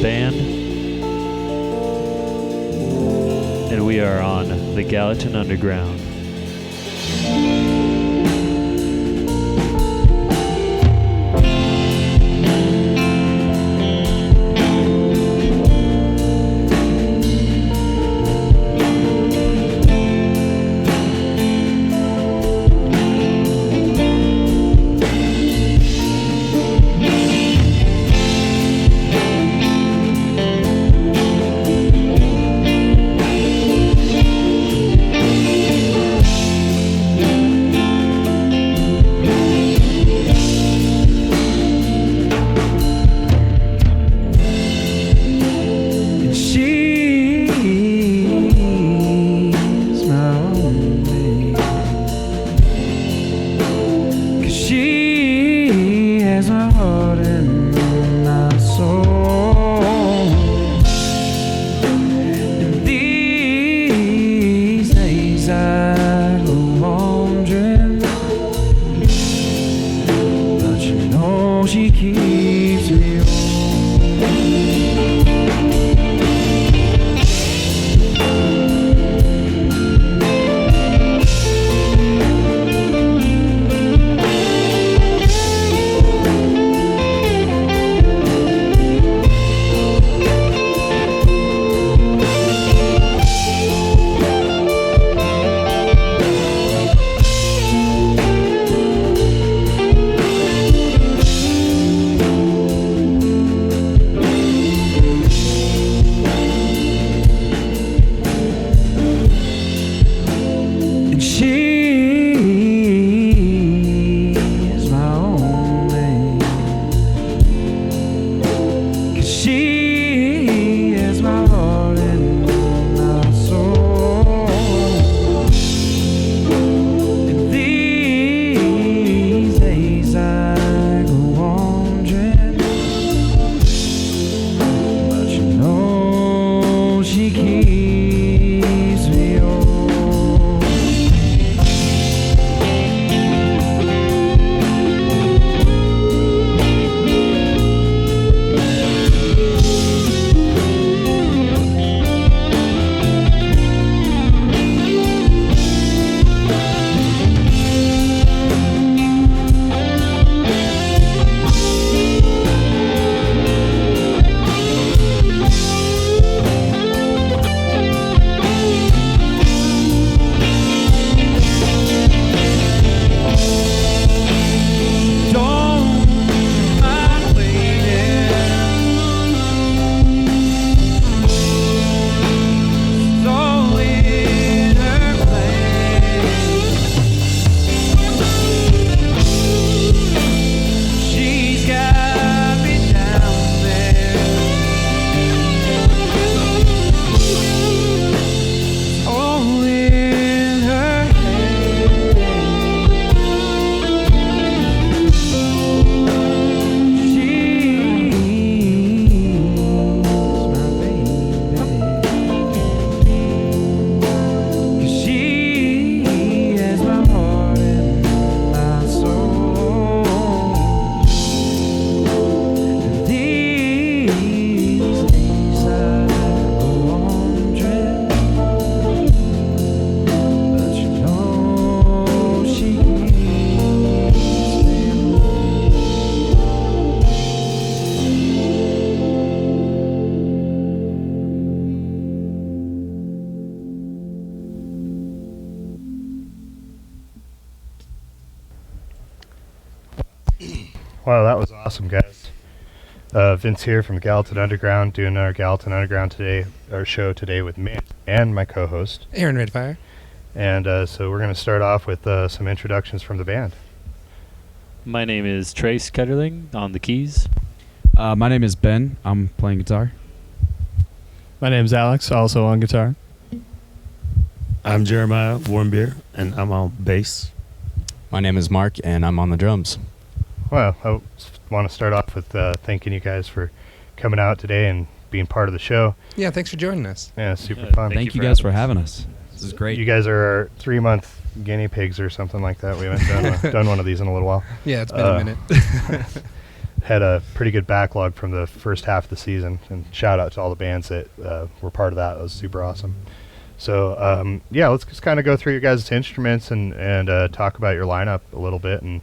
Band, and we are on the Gallatin Underground. Wow, that was awesome, guys. Vince here from Gallatin Underground, doing our Gallatin Underground today, our show today with me and my co-host, Aaron Redfire. And so we're going to start off with some introductions from the band. My name is Trace Ketterling on the keys. My name is Ben. I'm playing guitar. My name's Alex, also on guitar. I'm Jeremiah Warmbier, and I'm on bass. My name is Mark, and I'm on the drums. Well, I want to start off with thanking you guys for coming out today and being part of the show. Yeah, thanks for joining us. Yeah, super fun. Thank you guys for having us. This is great. You guys are our 3-month guinea pigs or something like that. We haven't done one of these in a little while. Yeah, it's been a minute. had a pretty good backlog from the first half of the season. And shout out to all the bands that were part of that. It was super awesome. So let's just kind of go through your guys' instruments and talk about your lineup a little bit. And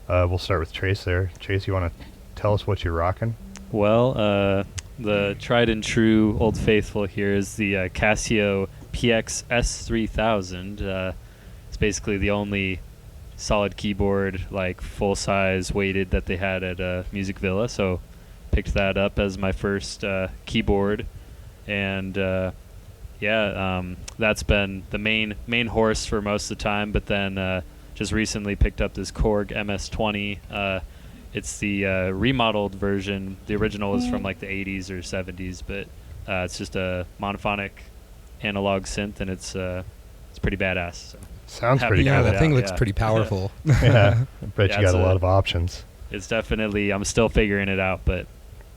we'll start with Trace there. Trace, you want to tell us what you're rocking? Well, the tried and true Old Faithful here is the Casio PX S3000. It's basically the only solid keyboard, like full-size weighted, that they had at Music Villa. So picked that up as my first keyboard, and that's been the main horse for most of the time. But then just recently picked up this Korg MS-20. It's the remodeled version. The original is from like the 80s or 70s, but it's just a monophonic analog synth, and it's pretty badass. So Sounds happy pretty to Yeah, cool. have that it thing out, looks yeah. pretty powerful. Yeah, I bet Yeah, you got it's a lot a- of options. It's definitely, I'm still figuring it out, but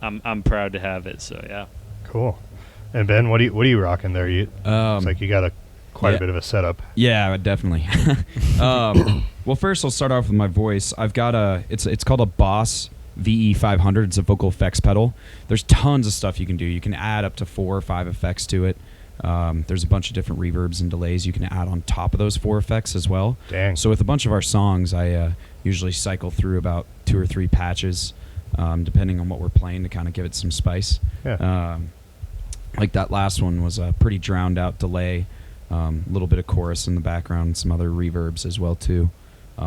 I'm proud to have it. So yeah. Cool. And Ben, what are you rocking there? It's like you got quite a yeah. bit of a setup. Yeah, definitely. Well, first I'll start off with my voice. I've got it's called a Boss VE500. It's a vocal effects pedal. There's tons of stuff you can do. You can add up to 4 or 5 effects to it. There's a bunch of different reverbs and delays you can add on top of those 4 effects as well. Dang. So with a bunch of our songs, I usually cycle through about 2 or 3 patches, depending on what we're playing, to kind of give it some spice. Yeah. Like that last one was a pretty drowned out delay, a little bit of chorus in the background, some other reverbs as well too,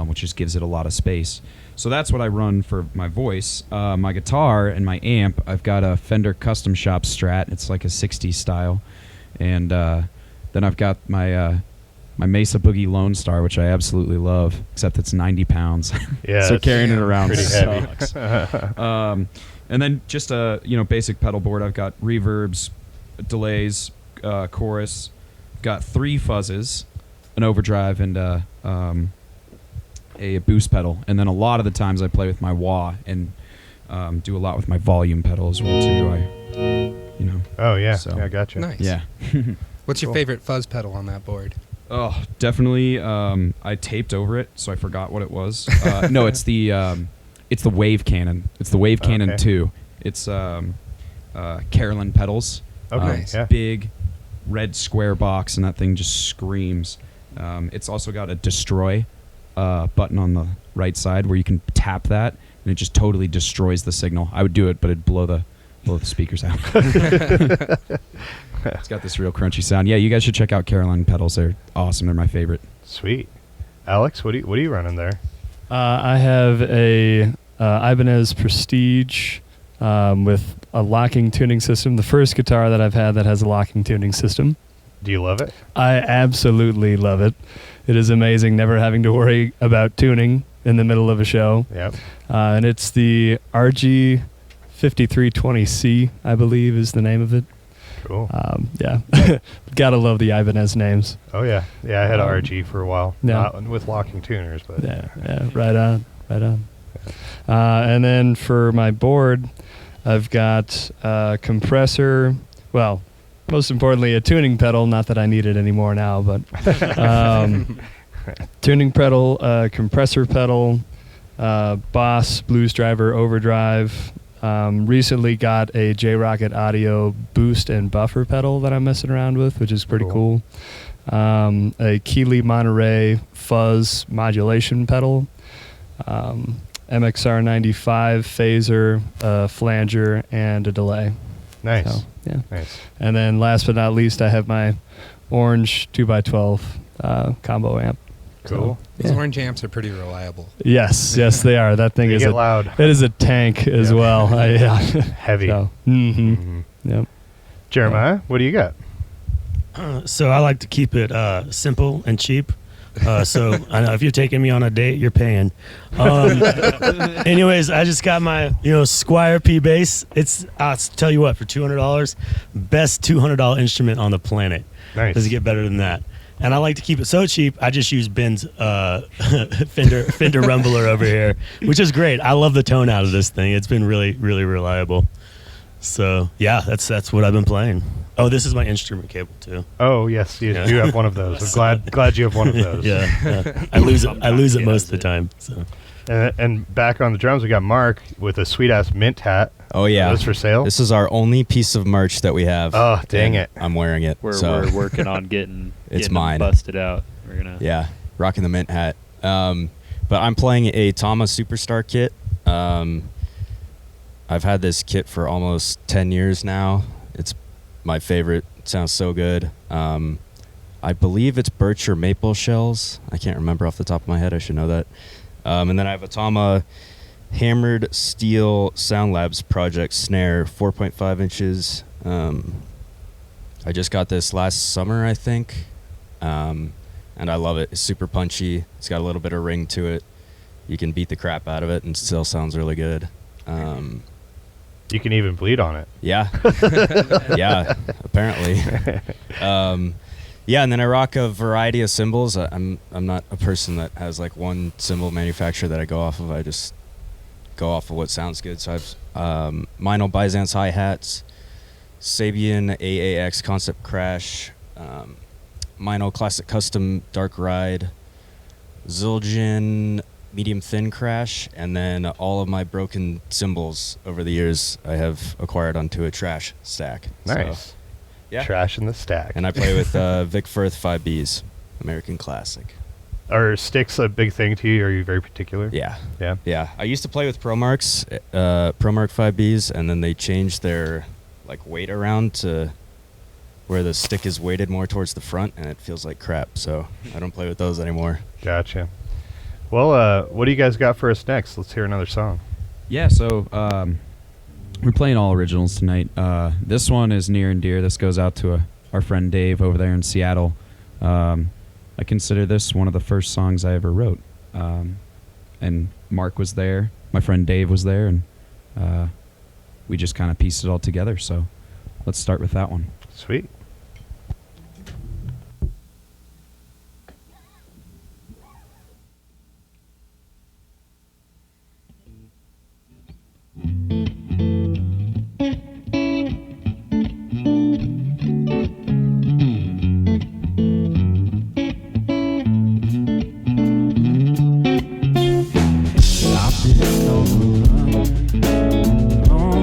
which just gives it a lot of space. So that's what I run for my voice. My guitar and my amp, I've got a Fender Custom Shop Strat. It's like a 60s style. And then I've got my Mesa Boogie Lone Star, which I absolutely love, except it's 90 pounds. Yeah, so it's carrying it around pretty heavy. sucks. And then just a basic pedal board. I've got reverbs, delays, chorus. Got 3 fuzzes, an overdrive, and a boost pedal. And then a lot of the times I play with my wah and do a lot with my volume pedal as well too. Oh yeah, So- yeah, gotcha. Nice. Yeah. What's your Cool. favorite fuzz pedal on that board? Oh, definitely. I taped over it, so I forgot what it was. No, it's the Wave Cannon. It's the Wave Cannon Okay. 2. It's Carolyn pedals. Okay, Nice. yeah. Big red square box, and that thing just screams. It's also got a destroy button on the right side where you can tap that, and it just totally destroys the signal. I would do it, but it'd blow the speakers out. It's got this real crunchy sound. Yeah, you guys should check out Caroline pedals. They're awesome. They're my favorite. Sweet. Alex, what are you running there? I have a Ibanez Prestige with a locking tuning system. The first guitar that I've had that has a locking tuning system. Do you love it? I absolutely love it. It is amazing never having to worry about tuning in the middle of a show. Yep. And it's the RG 5320C, I believe is the name of it. Cool. Yeah. Gotta love the Ibanez names. Oh yeah, yeah. I had a Um, RG for a while, yeah. not with locking tuners, but Yeah, right on. And then for my board, I've got a compressor. Well, most importantly, a tuning pedal. Not that I need it anymore now, but tuning pedal, compressor pedal, Boss Blues Driver Overdrive. Recently got a J-Rocket Audio boost and buffer pedal that I'm messing around with, which is pretty cool. A Keeley Monterey fuzz modulation pedal, MXR 95 phaser, flanger, and a delay. nice, So, yeah. nice. And then last but not least, I have my orange 2x12 combo amp. Cool. Those Yeah. orange amps are pretty reliable. Yes, they are. That thing They is get a loud, it is a tank as Yeah. well. Yeah. heavy. So, Yep. Jeremiah, what do you got? So I like to keep it simple and cheap. So I know if you're taking me on a date, you're paying. Anyways, I just got my Squire P bass. I'll tell you what, for $200, best $200 instrument on the planet. Nice. Does it get better than that? And I like to keep it so cheap. I just use Ben's Fender Rumbler over here, which is great. I love the tone out of this thing. It's been really, really reliable. So yeah, that's what I've been playing. Oh, this is my instrument cable too. Oh yes, you do have one of those. I'm glad you have one of those. Yeah, I lose it most of the time. So And back on the drums, we got Mark with a sweet ass mint hat. Oh yeah, Are those for sale? This is our only piece of merch that we have. Oh, dang and it. I'm wearing it. We're working on getting It's them mine. busted out. We're gonna Rocking the mint hat. But I'm playing a Tama Superstar kit. I've had this kit for almost 10 years now. It's my favorite. It sounds so good. I believe it's birch or maple shells. I can't remember off the top of my head. I should know that. And then I have a Tama Hammered Steel Sound Labs Project snare, 4.5 inches. I just got this last summer, I think. And I love it. It's super punchy. It's got a little bit of ring to it. You can beat the crap out of it and still sounds really good. You can even bleed on it. Yeah. Yeah, apparently. Yeah, and then I rock a variety of cymbals. I'm not a person that has like one cymbal manufacturer that I go off of. I just go off of what sounds good. So I've Meinl Byzance hi-hats, Sabian AAX Concept Crash, Meinl Classic Custom Dark Ride, Zildjian Medium Thin Crash, and then all of my broken cymbals over the years I have acquired onto a trash stack. Nice. So, yeah. Trash in the stack. And I play with Vic Firth 5Bs, American Classic. Are sticks a big thing to you? Are you very particular? Yeah. Yeah. Yeah. I used to play with ProMarks, ProMark 5Bs, and then they changed their like weight around to where the stick is weighted more towards the front, and it feels like crap. So I don't play with those anymore. Gotcha. Well, what do you guys got for us next? Let's hear another song. Yeah, so we're playing all originals tonight. This one is near and dear. This goes out to our friend Dave over there in Seattle. I consider this one of the first songs I ever wrote. And Mark was there. My friend Dave was there, and we just kind of pieced it all together. So let's start with that one. Sweet.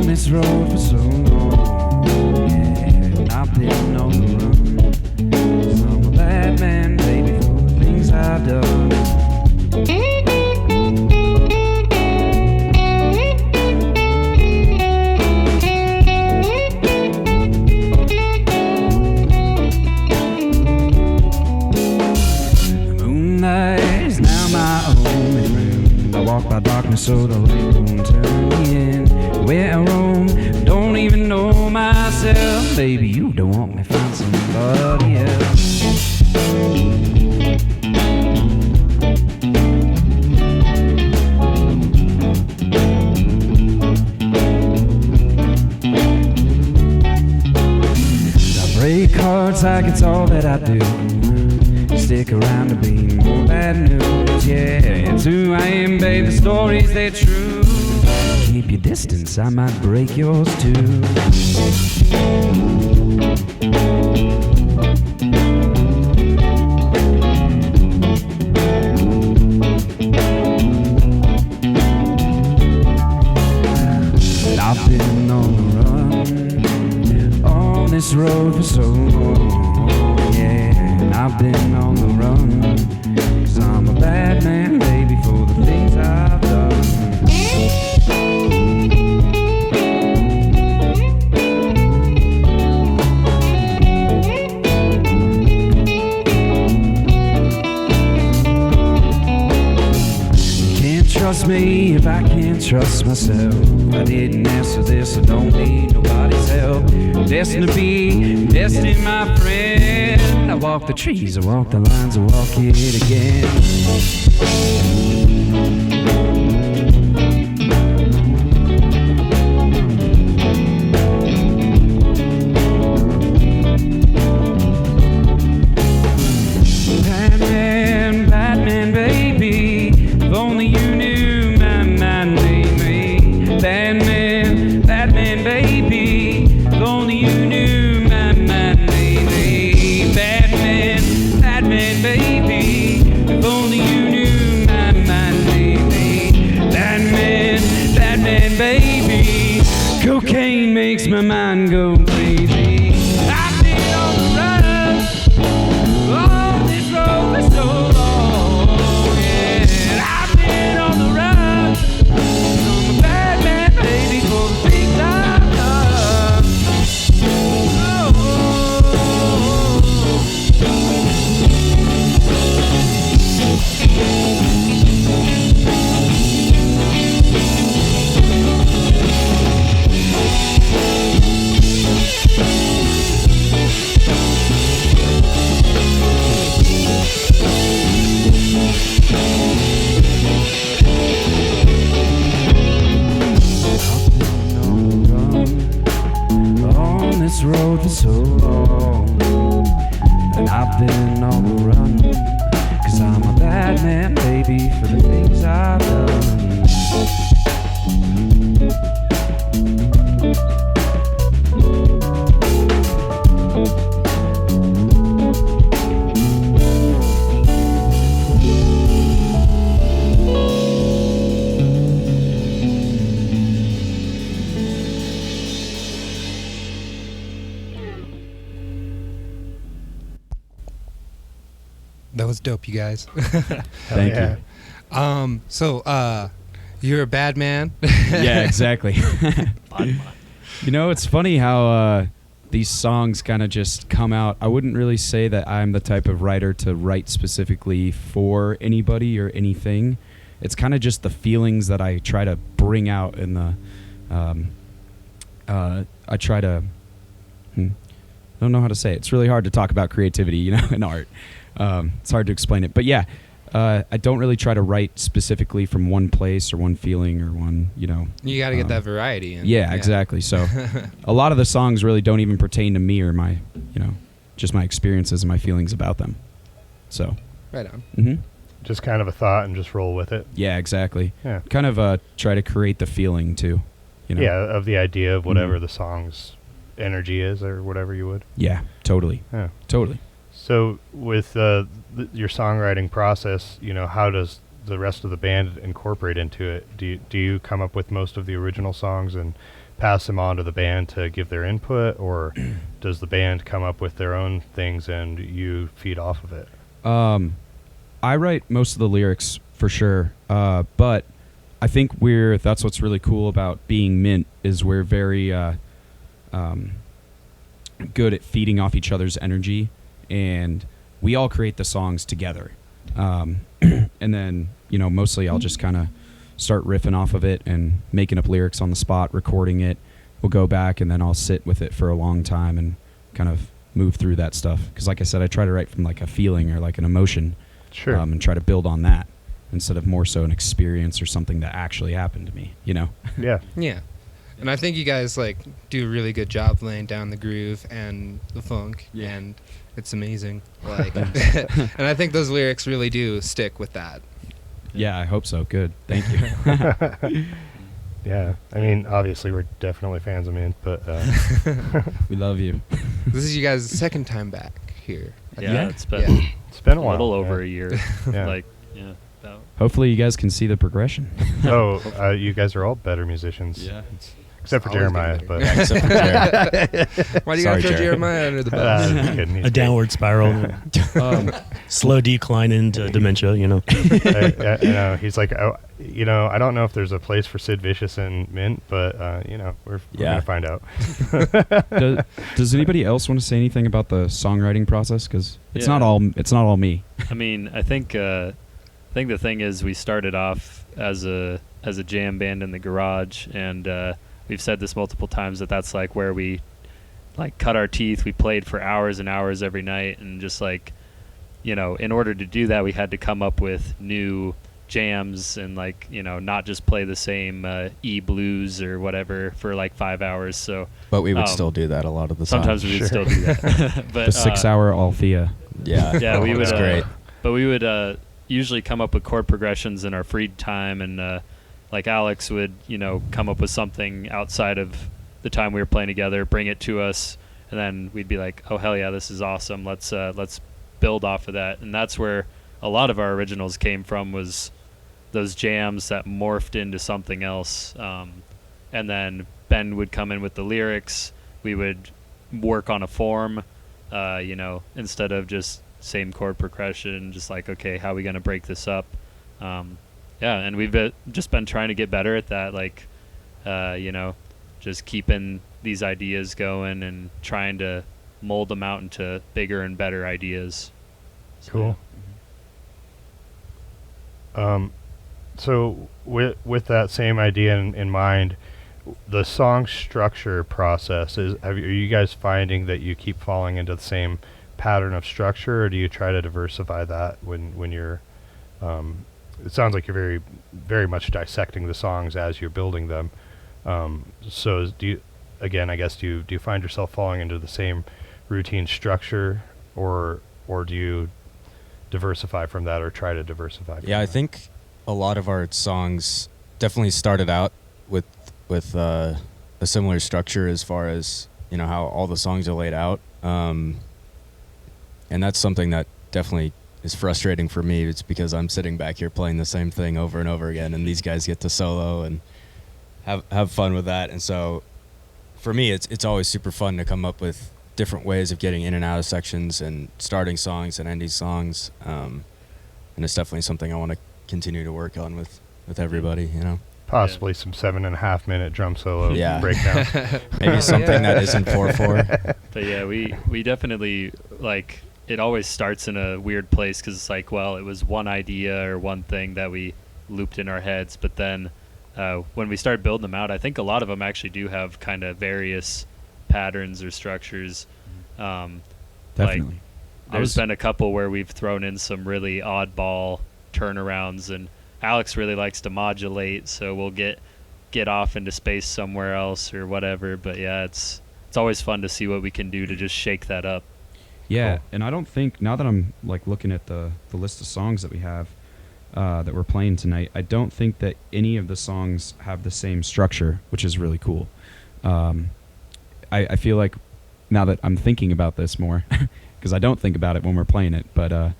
This road for so long, yeah, I've been on the run. 'Cause I'm a bad man, baby, for the things I've done. The moonlight is now my only friend. I walk by darkness so the light won't turn me in. Where I roam, don't even know myself. Baby, you don't want me, find somebody else. I break hearts like it's all that I do. Stick around to be more bad news. Yeah, it's who I am, babe. The stories, they're true. Keep your distance, I might break yours too. I've been on the run, on this road for so long. Yeah, and I've been on the run, 'cause I'm a bad man, baby, for the things I've done. Trust me if I can't trust myself. I didn't ask for this, I don't need nobody's help. Destined to be, destined, my friend. I walk the trees, I walk the lines, I walk it again. Batman, Batman, baby, if only you knew my mind made me. Batman, Batman, baby, if only you knew my mind made me. Batman, Batman, baby, if only you knew my mind made me. go crazy. I've been on the run, on this road for so long. Yeah, I've been on the run. I'm a bad man, baby, for the things I've done. On this road for so long, and I've been on the run, 'cause I'm a bad man, baby, for the things I've done. That was dope, you guys. Thank yeah. you. So, you're a bad man. Yeah, exactly. You know, it's funny how these songs kind of just come out. I wouldn't really say that I'm the type of writer to write specifically for anybody or anything. It's kind of just the feelings that I try to bring out in the. I try to. I don't know how to say it. It's really hard to talk about creativity, you know, in art. It's hard to explain it, but yeah. I don't really try to write specifically from one place or one feeling or one, you know. You got to get that variety in. Yeah, exactly. So a lot of the songs really don't even pertain to me or my, you know, just my experiences and my feelings about them. So. Right on. Mm-hmm. Just kind of a thought and just roll with it. Yeah, exactly. Yeah. Kind of try to create the feeling too, you know. Yeah, of the idea of whatever Mhm. the song's energy is or whatever you would. Yeah, totally. Yeah. Totally. So with your songwriting process, you know, how does the rest of the band incorporate into it? Do you come up with most of the original songs and pass them on to the band to give their input, or does the band come up with their own things and you feed off of it? I write most of the lyrics for sure, but I think that's what's really cool about being Mint is we're very good at feeding off each other's energy, and we all create the songs together. And then, you know, mostly I'll just kind of start riffing off of it and making up lyrics on the spot, recording it. We'll go back and then I'll sit with it for a long time and kind of move through that stuff. Because like I said, I try to write from like a feeling or like an emotion. Sure. And try to build on that instead of more so an experience or something that actually happened to me, you know? Yeah. Yeah. And I think you guys like do a really good job laying down the groove and the funk, and it's amazing. Like, and I think those lyrics really do stick with that. Yeah, I hope so. Good. Thank you. Yeah. I mean, obviously we're definitely fans of Mint, but We love you. This is you guys' second time back here. Yeah, it's been it's been a a while. little yeah. over a year. Yeah. Like, yeah. About. Hopefully you guys can see the progression. Oh, you guys are all better musicians. Yeah. Except for Always Jeremiah, getting but Yeah, except for Jared. Why do you Sorry, gotta throw Jared. Jeremiah under the bus? I'm kidding, he's A downward spiral, Um, slow decline into dementia. You know. you know, he's like, oh, you know, I don't know if there's a place for Sid Vicious in Mint, but you know, we're Yeah. gonna find out. does anybody else want to say anything about the songwriting process? Because it's Yeah. not all me. I mean, I think the thing is we started off as a jam band in the garage, and we've said this multiple times that's like where we like cut our teeth. We played for hours and hours every night, and just like, you know, in order to do that, we had to come up with new jams and like, you know, not just play the same E blues or whatever for like 5 hours. So But we would still do that a lot of the time. sometimes we would still do that. But The 6-hour Althea. Yeah. yeah, we would. That's great. But we would usually come up with chord progressions in our free time, and like Alex would, you know, come up with something outside of the time we were playing together, bring it to us, and then we'd be like, "Oh hell yeah, this is awesome! Let's build off of that." And that's where a lot of our originals came from, was those jams that morphed into something else. And then Ben would come in with the lyrics. we would work on a form, instead of just same chord progression, just like, okay, how are we going to break this up? And we've just been trying to get better at that, like, just keeping these ideas going and trying to mold them out into bigger and better ideas. Cool. So with that same idea in mind, the song structure process are you guys finding that you keep falling into the same pattern of structure, or do you try to diversify that when you're it sounds like you're very, very much dissecting the songs as you're building them. So do you find yourself falling into the same routine structure, or do you diversify from that, or try to diversify from Yeah, I that? think a lot of our songs definitely started out with a similar structure as far as, how all the songs are laid out. And that's something that definitely is frustrating for me. It's because I'm sitting back here playing the same thing over and over again, and these guys get to solo and have fun with that. And so for me, it's always super fun to come up with different ways of getting in and out of sections and starting songs and ending songs. And it's definitely something I want to continue to work on with everybody, Possibly some 7.5 minute drum solo breakdowns. Maybe something that isn't 4/4. But yeah, we definitely, like, it always starts in a weird place because it's like, well, it was one idea or one thing that we looped in our heads, but then when we start building them out, I think a lot of them actually do have kind of various patterns or structures. Definitely. Like, there's been a couple where we've thrown in some really oddball turnarounds, and Alex really likes to modulate, so we'll get off into space somewhere else or whatever. But yeah, it's always fun to see what we can do to just shake that up. Yeah, Cool. and I don't think, now that I'm like looking at the list of songs that we have that we're playing tonight, I don't think that any of the songs have the same structure, which is really cool. I feel like now that I'm thinking about this more, because I don't think about it when we're playing it, but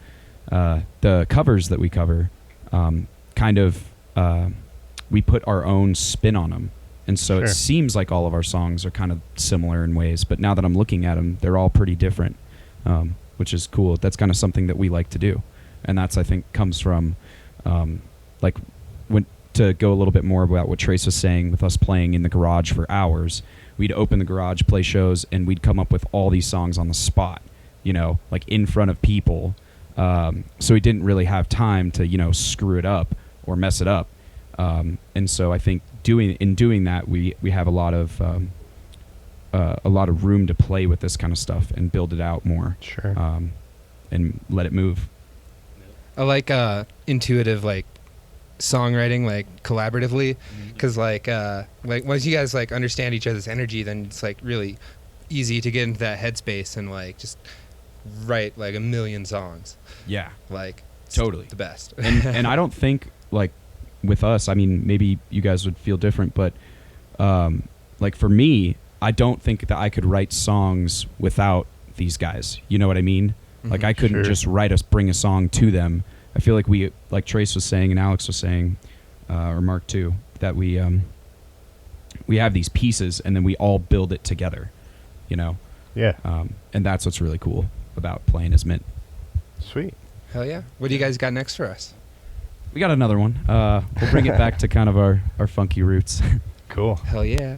the covers that we cover, we put our own spin on them. And so it Sure. seems like all of our songs are kind of similar in ways, but now that I'm looking at them, they're all pretty different, which is cool. That's kind of something that we like to do. And that's, I think, comes from, to go a little bit more about what Trace was saying with us playing in the garage for hours, we'd open the garage, play shows, and we'd come up with all these songs on the spot, like in front of people. So we didn't really have time to, screw it up or mess it up. And so I think doing that, we have a lot of room to play with this kind of stuff and build it out more. Sure. And let it move. I like intuitive, like, songwriting, like, collaboratively, because like once you guys like understand each other's energy, then it's like really easy to get into that headspace and like just write like a million songs. Yeah, Like, it's totally the best. and I don't think, like, with us, I mean, maybe you guys would feel different, but like for me, I don't think that I could write songs without these guys. You know what I mean? Like, I couldn't Sure. just bring a song to them. I feel like we, like Trace was saying and Alex was saying, or Mark too, that we have these pieces and then we all build it together, Yeah. and that's what's really cool about playing as Mint. Sweet. Hell yeah. What do you guys got next for us? We got another one. We'll bring it back to kind of our funky roots. Cool. Hell yeah.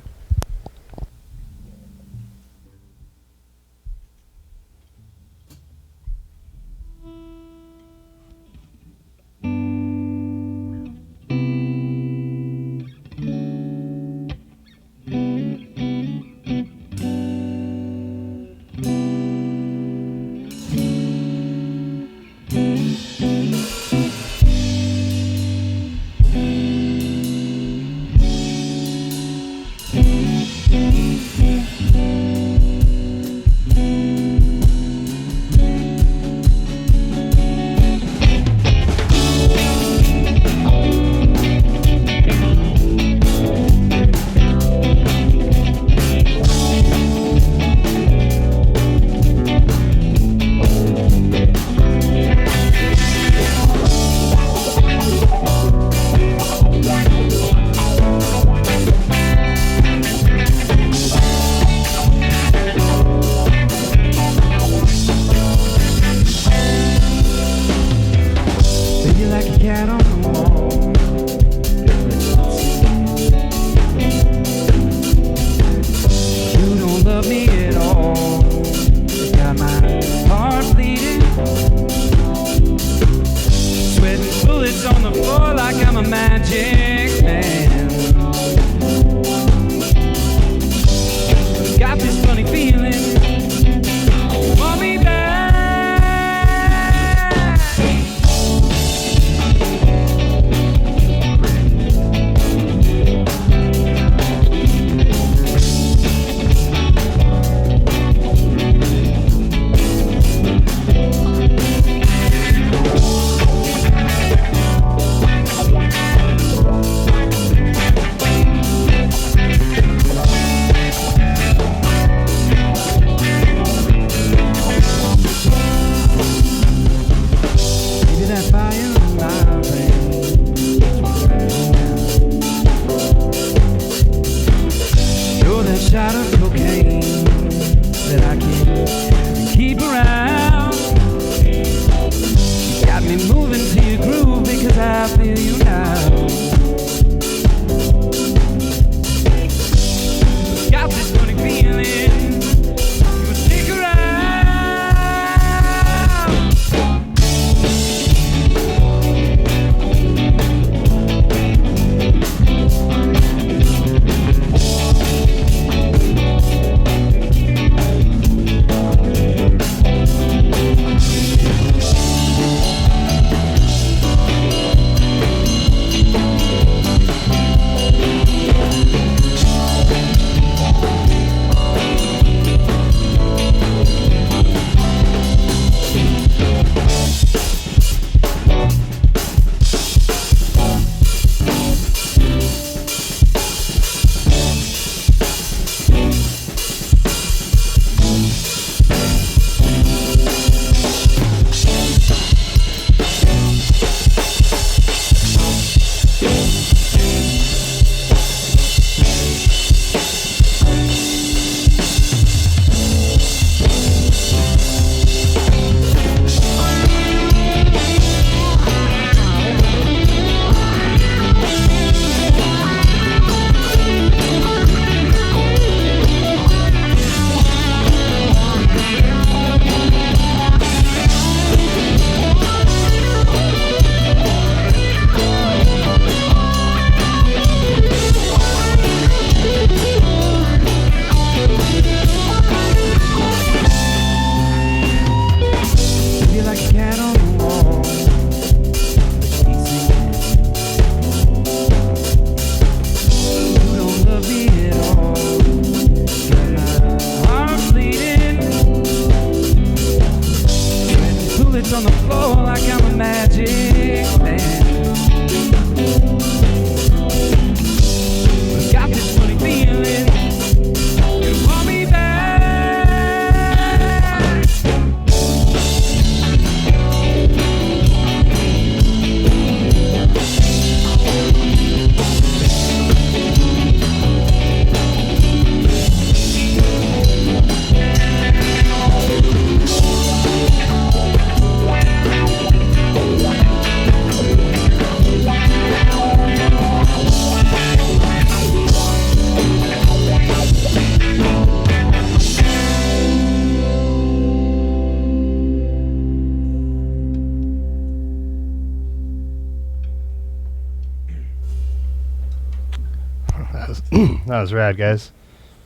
That was rad, guys.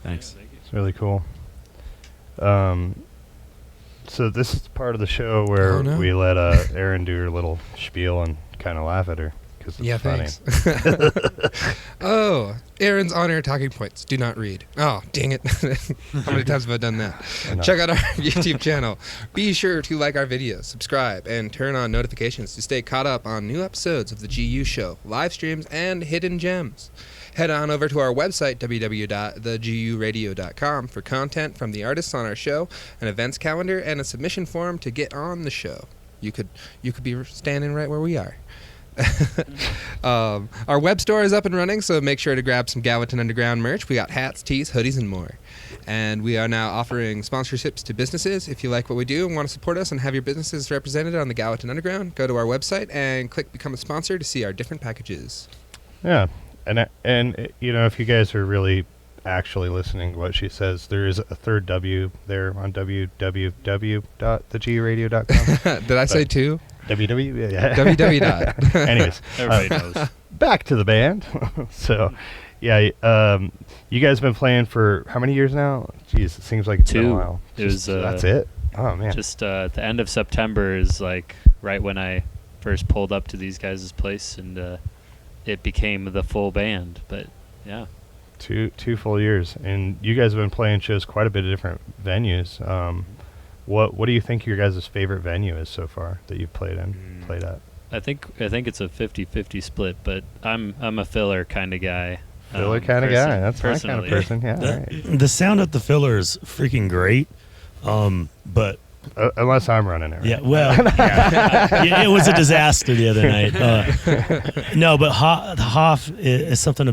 Thanks. It's really cool. So this is part of the show where Oh, no. we let Erin do her little spiel and kind of laugh at her because it's Yeah, funny. thanks. Oh, Aaron's on-air talking points. Do not read. Oh, dang it. How many times have I done that? I know. Check out our YouTube channel. Be sure to like our videos, subscribe, and turn on notifications to stay caught up on new episodes of The GU Show, live streams, and hidden gems. Head on over to our website, www.theguradio.com, for content from the artists on our show, an events calendar, and a submission form to get on the show. You could be standing right where we are. Our web store is up and running, so make sure to grab some Gallatin Underground merch. We got hats, tees, hoodies, and more. And we are now offering sponsorships to businesses. If you like what we do and want to support us and have your businesses represented on the Gallatin Underground, go to our website and click Become a Sponsor to see our different packages. Yeah, and you know, if you guys are really actually listening to what she says, there is a third W there on www.theguradio.com. Did I say two? www. Yeah. www. Anyways, Everybody knows. back to the band. So, yeah, you guys have been playing for how many years now? Jeez, it seems like it's been a 2. while. It was, that's it. Oh man. Just at the end of September is like right when I first pulled up to these guys' place, and it became the full band. But yeah, two full years, and you guys have been playing shows quite a bit of different venues. What do you think your guys' favorite venue is so far that you've played at? I think it's a 50-50 split, but I'm a filler kind of guy. Filler kind of guy. That's my kind of personally. person. Yeah. All right. The sound at the filler is freaking great. But Unless I'm running it. Right? yeah, well, yeah, it was a disaster the other night. No, but the Hoff is something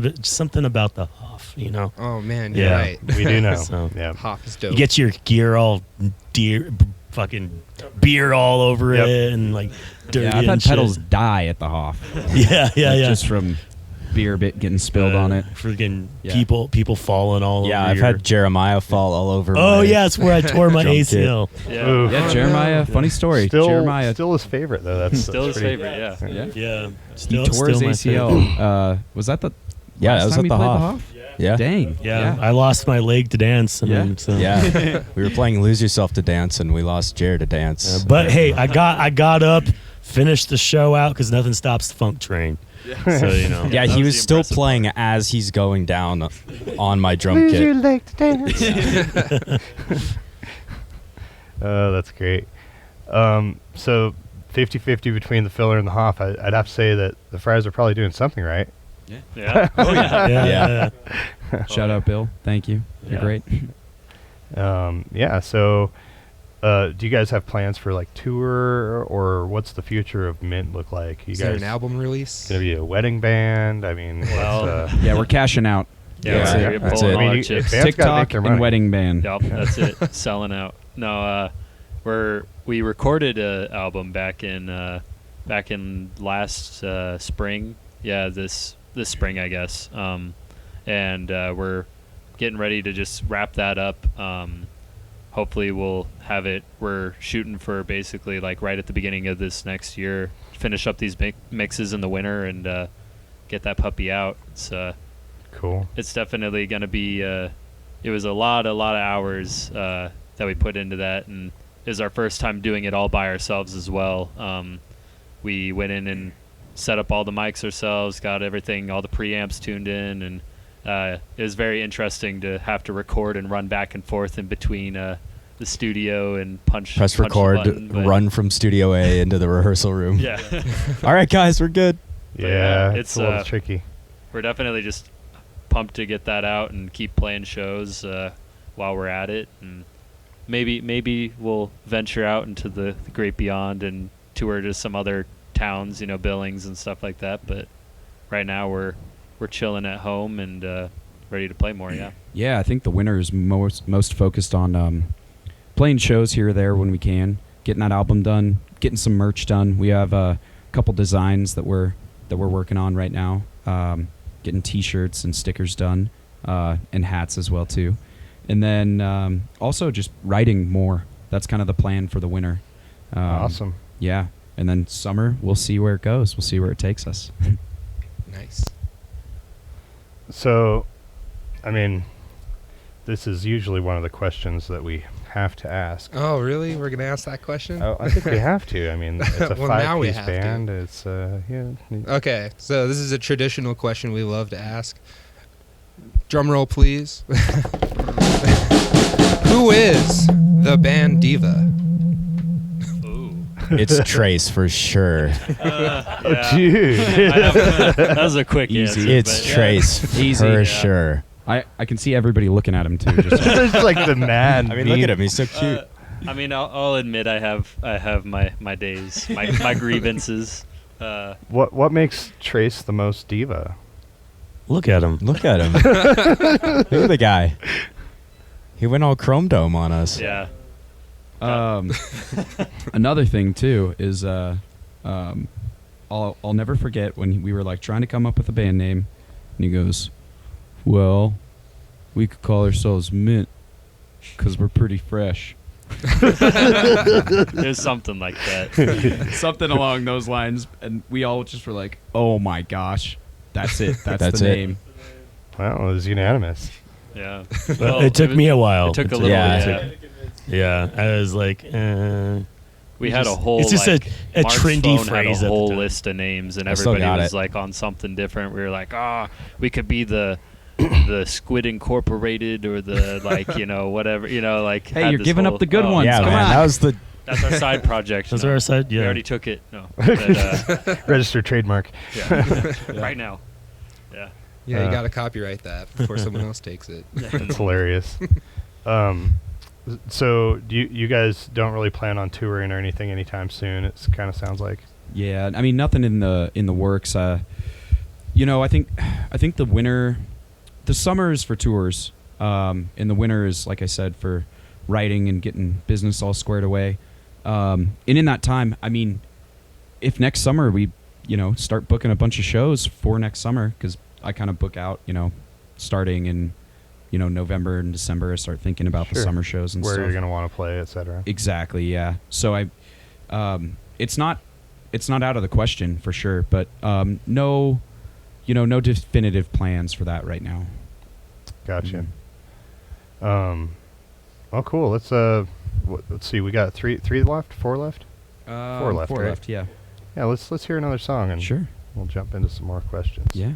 about the Hoff, you know. Oh, man, you're Yeah. right. We do know. So, Yeah. Hoff is dope. You get your gear all fucking beer all over Yep. it and like dirty. Yeah, I've had and shit. pedals die at the Hoff. Yeah. Just from beer bit getting spilled on it. Freaking Yeah. people falling all Yeah, over. I've had Jeremiah fall all over. Oh my yeah, it's where I tore my drum kit. ACL. Yeah, Oof. Yeah, Jeremiah, funny story. Still Jeremiah, his favorite though. That's still his pretty- favorite. Yeah. yeah. Yeah, He tore his my favorite. ACL. Was that the Yeah, last that was time at he the played Hoff. Yeah. Dang. Yeah, I lost my leg to dance. Yeah? So. Yeah, we were playing Lose Yourself to Dance, and we lost Jared to dance. But hey, I got up, finished the show out because nothing stops the funk train. So you know. Yeah, that he was was the still impressive playing as he's going down on my drum Lose your kit. leg to dance. Oh, that's great. So 50-50 between the filler and the Hoff. I'd have to say that the Friars are probably doing something right. Yeah. Oh yeah. Yeah. Shout out, Bill. Thank you. You're Yeah. great. Yeah. So, do you guys have plans for like tour, or what's the future of Mint look like? You Is there guys an album release? gonna be a wedding band? I mean, Well, what's, Yeah, we're cashing out. Yeah, That's we're it. That's pulling it. all I our mean, you- chips. Bands gotta make TikTok their and money. wedding band. Yep, that's it. Selling out. No, we recorded an album back in last spring. Yeah, this spring, I guess. And we're getting ready to just wrap that up. Hopefully, we'll have it. We're shooting for basically like right at the beginning of this next year. Finish up these mixes in the winter and get that puppy out. cool. It's definitely going to be it was a lot of hours that we put into that, and it was our first time doing it all by ourselves as well. We went in and set up all the mics ourselves, got everything, all the preamps tuned in, and it was very interesting to have to record and run back and forth in between the studio and press the record, button, but- run from Studio A into the rehearsal room. Yeah. All right, guys, we're good. But Yeah, yeah, it's a little tricky. We're definitely just pumped to get that out and keep playing shows while we're at it, and maybe we'll venture out into the great beyond and tour to some other towns, Billings and stuff like that. But right now we're chilling at home and ready to play more. Yeah. Yeah, I think the winter is most focused on playing shows here or there when we can, getting that album done, getting some merch done. We have a couple designs that we're working on right now, getting T-shirts and stickers done, and hats as well too, and then also just writing more. That's kind of the plan for the winter. Awesome. Yeah, and then summer we'll see where it goes. We'll see where it takes us. Nice. So, I mean, this is usually one of the questions that we have to ask. Oh, really? We're gonna ask that question? I think we have to. I mean, it's a Well, now we five-piece have to. band. It's yeah. Okay, so this is a traditional question we love to ask. Drum roll, please. Who is the band diva? Ooh. It's Trace for sure. Yeah. Dude. That was a quick Easy. answer. It's but yeah. Trace Easy. for Yeah. sure. I can see everybody looking at him too. Just It's like the man. I mean, look at him. He's so cute. I mean, I'll admit I have my days, my grievances. What makes Trace the most diva? Look at him. Look at him. Look at the guy. He went all Chrome Dome on us. Yeah. Another thing too is I'll never forget when we were like trying to come up with a band name, and he goes, "Well, we could call ourselves Mint because we're pretty fresh." There's something like that. Something along those lines, and we all just were like, "Oh my gosh, that's it. That's the it. name." Well, it was unanimous. Yeah. Well, it took me a while. It took a little. Yeah. Yeah. I was like, We had a whole. It's just like, a Mark's trendy phone phrase had at a the whole time. list of names, and I still everybody got was it. like on something different. We were like, we could be the Squid Incorporated or the whatever like. Hey, had you're this giving whole- up the good oh, ones. Yeah, Come man. on. That was the. That's our side project. those no. are our side. We Yeah. already took it. No. But, Registered trademark. yeah. Right now. Yeah. Yeah, you gotta copyright that before someone else takes it. It's hilarious. So you guys don't really plan on touring or anything anytime soon? It kind of sounds like. Yeah, I mean nothing in the works. I think the winter, the summer is for tours, and the winter is, like I said, for writing and getting business all squared away. And in that time, I mean, if next summer we start booking a bunch of shows for next summer, because I kind of book out starting in November and December. I start thinking about the Sure. summer shows and Where stuff. you're going to want to play, etc. Exactly, yeah. So it's not out of the question for sure, but no definitive plans for that right now. Gotcha. Well, cool. Let's see. We got three left, four left. Four left, Four right? left, yeah. Yeah, let's hear another song and Sure. we'll jump into some more questions. Yeah.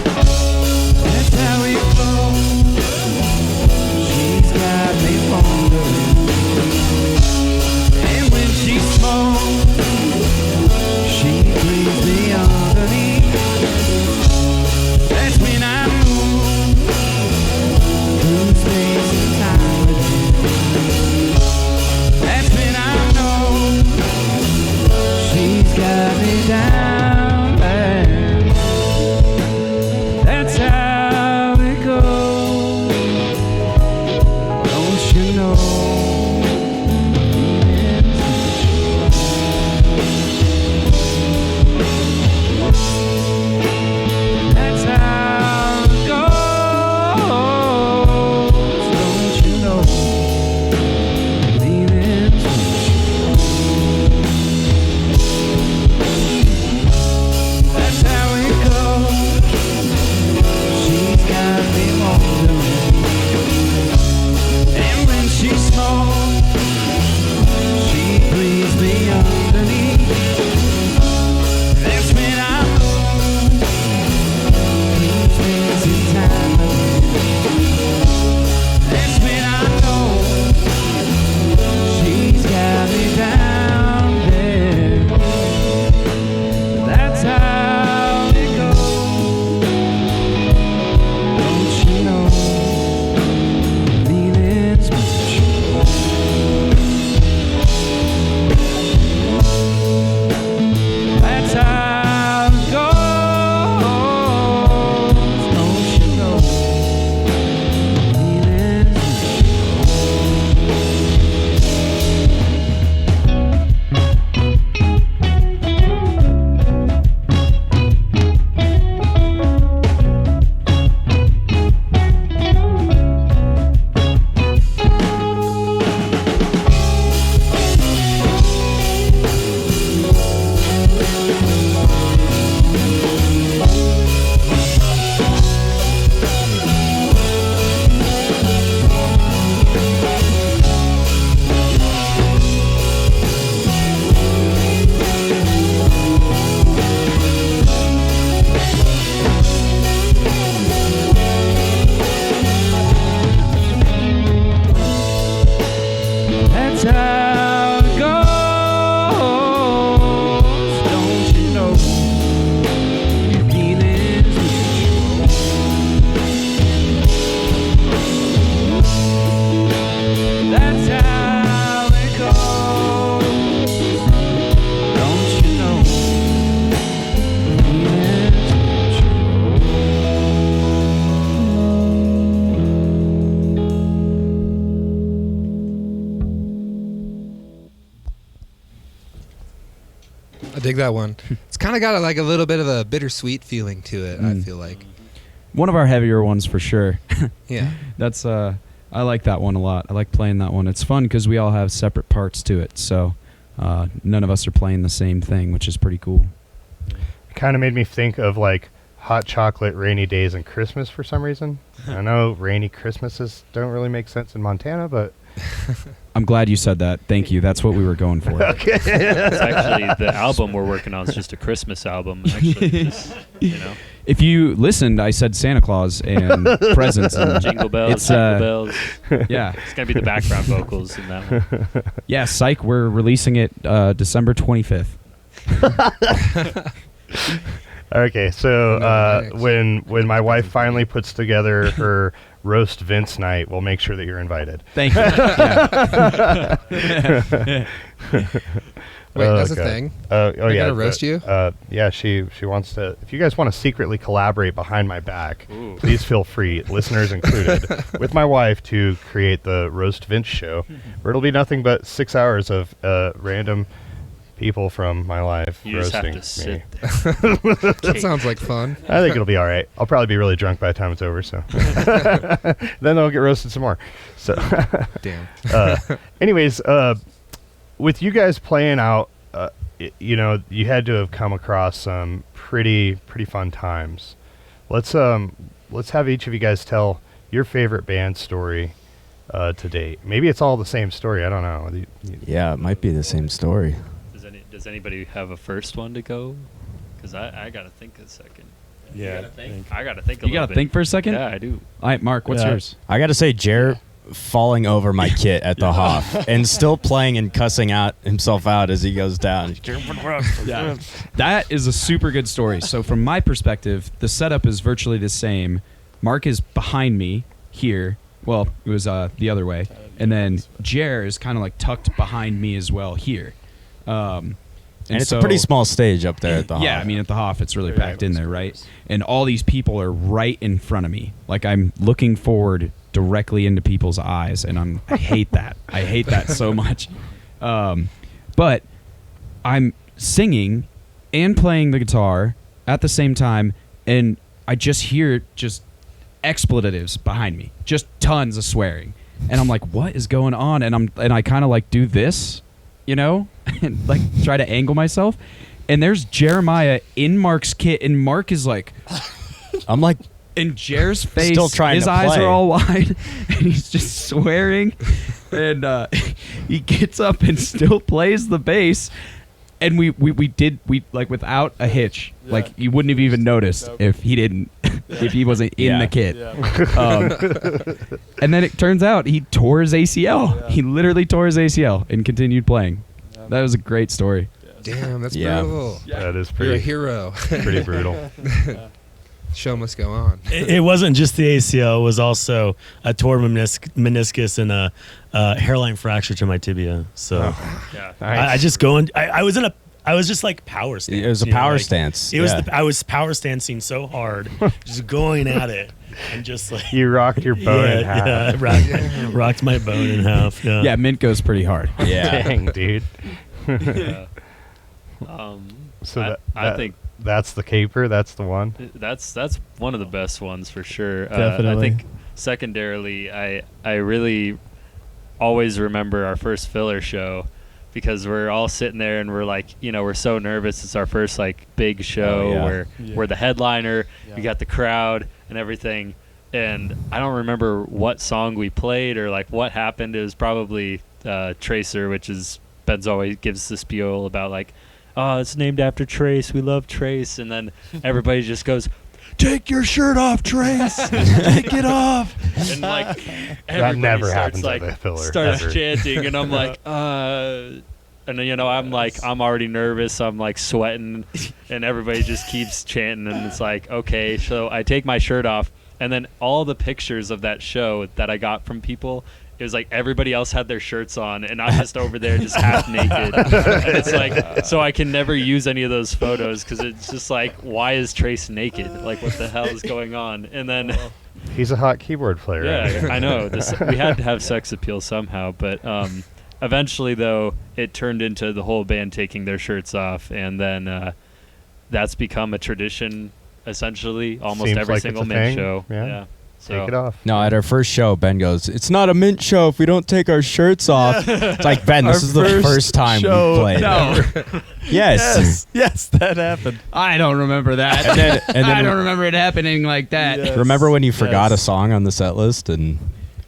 That's how it goes. She's got me wondering dig that one. It's kind of got like a little bit of a bittersweet feeling to it. I feel like. One of our heavier ones for sure. Yeah. That's I like that one a lot. I like playing that one. It's fun because we all have separate parts to it, so none of us are playing the same thing, which is pretty cool. It kind of made me think of like hot chocolate, rainy days, and Christmas for some reason. I know rainy Christmases don't really make sense in Montana, but I'm glad you said that. Thank you. That's what we were going for. okay. It's actually the album we're working on is just a Christmas album. Actually, just, you know, If you listened, I said Santa Claus and presents. And jingle bells, It's, jingle bells. yeah. It's gonna be the background vocals in that one. Yeah, psych. We're releasing it December 25th. Okay, so Nice. when my wife finally puts together her roast Vince night, we'll make sure that you're invited. Thank you. Yeah. Wait, that's a God. thing? Oh They're yeah. gonna roast you? Yeah, she wants to. If you guys want to secretly collaborate behind my back, Ooh. please feel free, listeners included, with my wife to create the roast Vince show, where it'll be nothing but 6 hours of random people from my life You just have roasting to me. sit there. That sounds like fun. I think it'll be all right. I'll probably be really drunk by the time it's over, so then I'll get roasted some more. So, Damn. anyways, with you guys playing out, you know, you had to have come across some pretty fun times. Let's have each of you guys tell your favorite band story to date. Maybe it's all the same story. I don't know. Yeah, it might be the same story. Does anybody have a first one to go? Because I gotta think a second. Yeah. I gotta think a You little got to bit. think for a second? Yeah, I do. All right, Mark, what's Yeah. yours? I got to say, Jer falling over my kit at the Hoff and still playing and cussing out himself out as he goes down. Yeah. That is a super good story. So from my perspective, the setup is virtually the same. Mark is behind me here. Well, it was the other way. And then Jer is kind of like tucked behind me as well here. And it's so- a pretty small stage up there at the Hoff. Yeah, I mean, at the Hoff, it's really packed in there, right? And all these people are right in front of me. Like, I'm looking forward directly into people's eyes, and I hate that. I hate that so much. But I'm singing and playing the guitar at the same time, and I just hear just expletives behind me, just tons of swearing. And I'm like, what is going on? And I kind of like do this, you know, and like try to angle myself. And there's Jeremiah in Mark's kit, and Mark is like, I'm like, in Jer's face, Still trying his to eyes play. are all wide, and he's just swearing. And he gets up and still plays the bass. And we like without a hitch, like you wouldn't have even noticed if he wasn't in Yeah. the kit. And then it turns out he tore his ACL. He literally tore his ACL and continued playing. That was a great story. Damn, that's Yeah. brutal. That is You're a pretty hero. pretty brutal. Show must go on. It wasn't just the ACL; it was also a torn meniscus and a hairline fracture to my tibia. So Yeah. I just go and I was just like power stance. it was a you know, power like, stance. It was yeah. I was power stancing so hard, just going at it, and just like You rocked your bone in half. yeah, rocked my bone in half. Yeah, Yeah, Mint goes pretty hard. yeah. Dang, dude. Yeah. So I think that's the caper. That's the one. that's one of the best ones for sure. I Definitely. think secondarily, I really always remember our first filler show because we're all sitting there and we're like, you know, we're so nervous. It's our first like big show Oh, yeah. where we're the headliner. We got the crowd and everything. And I don't remember what song we played or like what happened. It was probably Tracer, which is Ben's always gives the spiel about like, oh, it's named after Trace. We love Trace. And then everybody just goes, take your shirt off, Trace. Take it off. And like everybody never starts, happens like, at a filler, starts ever. chanting, and I'm like, and then, you know, I'm like, I'm already nervous. I'm like sweating, and everybody just keeps chanting, and it's like, okay. So I take my shirt off, and then all the pictures of that show that I got from people, it was like everybody else had their shirts on, and I'm just over there just half naked. And it's like, so I can never use any of those photos because it's just like, why is Trace naked? Like, what the hell is going on? And then, He's a hot keyboard player. yeah, I know. We had to have sex appeal somehow, but eventually, though, it turned into the whole band taking their shirts off, and then that's become a tradition, essentially, almost Seems every like single it's a Mint thing. show. Yeah. So, Take it off. No, at our first show, Ben goes, "It's not a Mint show if we don't take our shirts off." It's like, Ben, this Our is the first time show- we played. No. Yes. Yes, that happened. I don't remember that. And then I don't remember it happening like that. Yeah. remember when you forgot a Yes. song on the set list and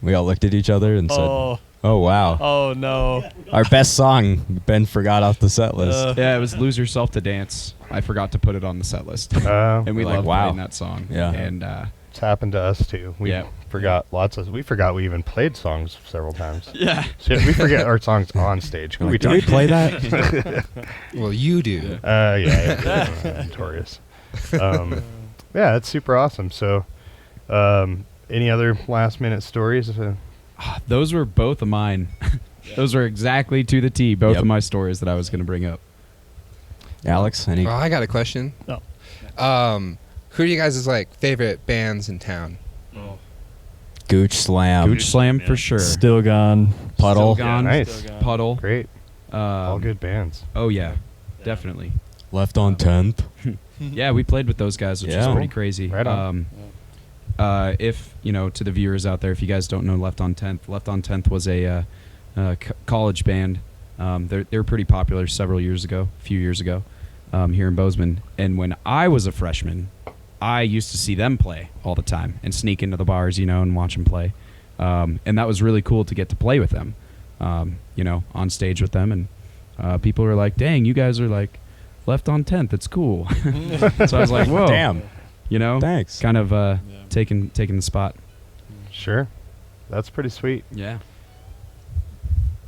we all looked at each other and said, Oh, "Oh wow, oh no. our best song Ben forgot off the set list." Yeah, it was "Lose Yourself to Dance." I forgot to put it on the set list, and we Like, loved wow. playing that song. Yeah. And It's happened to us too. We Yeah. forgot we forgot we even played songs several times. yeah, Shit, we forget our songs on stage. Like, did we play that? Well, you do. Yeah, notorious. Yeah, that's super awesome. So, any other last minute stories? those were both of mine. Those were exactly to the T. Both Yep. of my stories that I was going to bring up. Alex, any? Well, I got a question. Oh. Who are you guys' like favorite bands in town? Gooch Slam, Gooch Slam yeah. for sure. Still gone. Puddle. Still Gone. Nice. Puddle. Great. All good bands. Oh yeah, definitely. Left on 10th. Yeah, we played with those guys, which is Yeah. pretty crazy. Right on. If to the viewers out there, if you guys don't know Left on 10th was a college band. They were pretty popular a few years ago, here in Bozeman. And when I was a freshman, I used to see them play all the time and sneak into the bars, and watch them play. And that was really cool to get to play with them, on stage with them. And people were like, "Dang, you guys are like Left on 10th. It's cool." So I was like, "Whoa, Damn. Thanks. kind of taking the spot." Sure. That's pretty sweet. Yeah.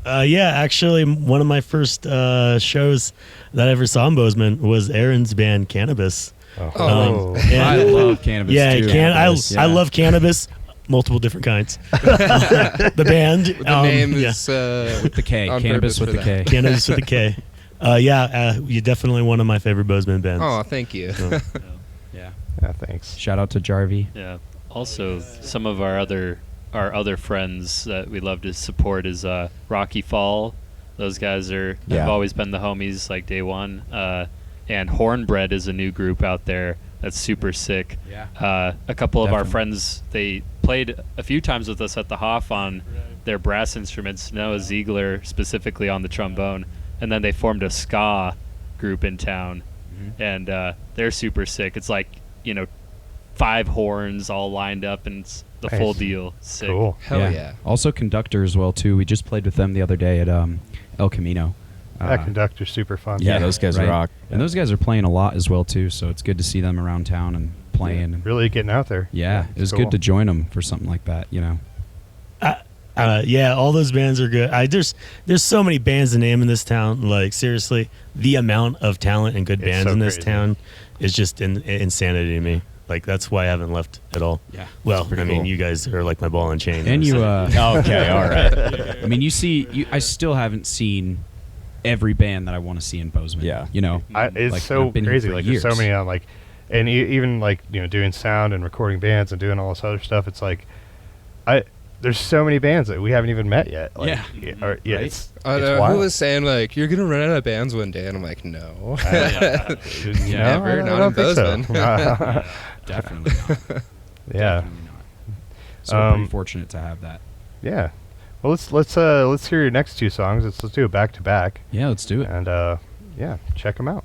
Yeah, actually, one of my first shows that I ever saw in Bozeman was Aaron's band Cannabis. Oh. and- I love cannabis. yeah, too. I love cannabis, multiple different kinds. The band, The name yeah, is with the K. on Cannabis purpose with for the that. K. Cannabis with a K. You're definitely one of my favorite Bozeman bands. Oh, thank you. Yeah. Yeah, thanks. Shout out to Jarvie. Yeah. Also, some of our other friends that we love to support is Rocky Fall. Those guys have Yeah. always been the homies like day one. And Hornbread is a new group out there that's super sick. Yeah. A couple of our Definitely. friends, they played a few times with us at the Hoff on their brass instruments. Noah Ziegler specifically on the trombone, and then they formed a ska group in town, and they're super sick. It's like 5 horns all lined up, and it's the full Nice. deal. Sick. Cool. Hell yeah. Also Conductor as well too. We just played with them the other day at El Camino. That conductor's super fun. Yeah, those guys right. rock. And those guys are playing a lot as well too, so it's good to see them around town and playing. And Really getting out there. yeah, it was cool. good to join them for something like that. Yeah, all those bands are good. There's so many bands to name in this town. Like seriously, the amount of talent and good It's bands so in this crazy. town is just insanity to me. Like that's why I haven't left at all. Yeah. Well, pretty I mean, cool. you guys are like my ball and chain. And you, Okay, all right. I mean, I still haven't seen every band that I want to see in Bozeman. Yeah. It's Like, so I've been here crazy. for Like there's so years. many on and even doing sound and recording bands and doing all this other stuff. It's like, there's so many bands that we haven't even met yet. Like, Yeah. Right? Right? It's wild. Who was saying like you're gonna run out of bands one day, and I'm like, no. No, Never, I not don't in think so. Bozeman. Definitely not. Yeah. Definitely not. So we're pretty fortunate to have that. Yeah. Well, let's hear your next 2 songs. Let's do it back to back, Yeah, let's do it. and yeah, check them out.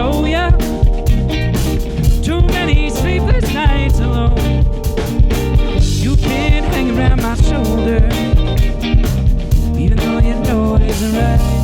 know ya. Too many sleepless nights alone. You've been hanging around my shoulder, even though you know it isn't right.